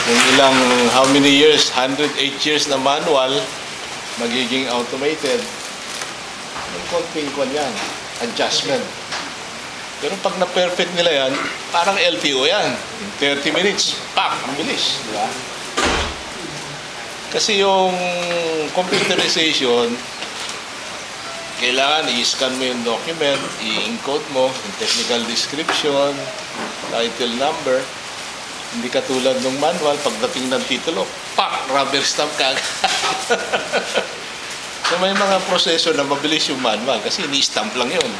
Yung ilang, how many years, 108 years na manual, magiging automated. May konting kwan yan, adjustment. Pero pag na-perfect nila yan, parang LTO yan. In 30 minutes, pak, ang bilis. Di ba? Kasi yung computerization, kailangan i-scan mo yung document, i-encode mo, yung technical description, title number. Hindi katulad ng manual, pagdating ng titulo, pak, rubber stamp ka. So may mga proseso na mabilis yung manual kasi ini-stamp lang yun.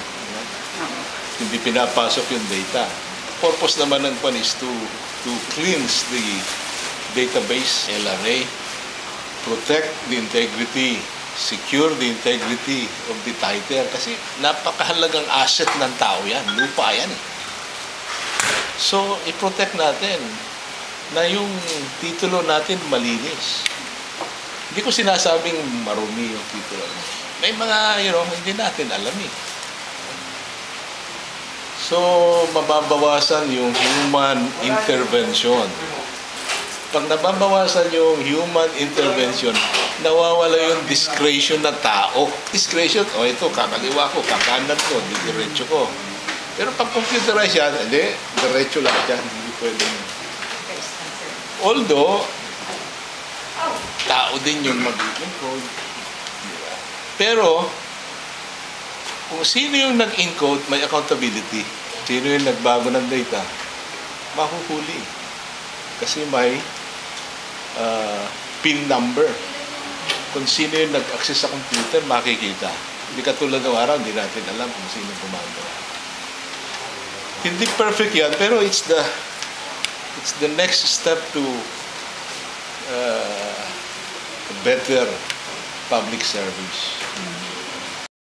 Hindi pinapasok yung data. Purpose naman ng pan is to cleanse the database, LRA, protect the integrity, secure the integrity of the title. Kasi napakahalagang asset ng tao yan. Lupa yan. So, i-protect natin na yung titulo natin malinis. Hindi ko sinasabing marumi yung titulo. May mga, hindi natin alam eh. So, mababawasan yung human intervention. Pag nababawasan yung human intervention, nawawala yung discretion na tao. Discretion, ito, kakaliwa ko, kakanan ko, diretso ko. Pero pag computerize yan, hindi, diretso lang yan. Hindi pwede. Although, tao din yung mag-encode. Pero, kung sino yung nag-encode, may accountability. Sino yung nagbago ng data, mahuhuli. Kasi may PIN number. Kung sino yung nag-access sa computer, makikita. Hindi katulad ng araw, hindi natin alam kung sino gumagawa. Hindi perfect yan, pero it's the next step to better public service.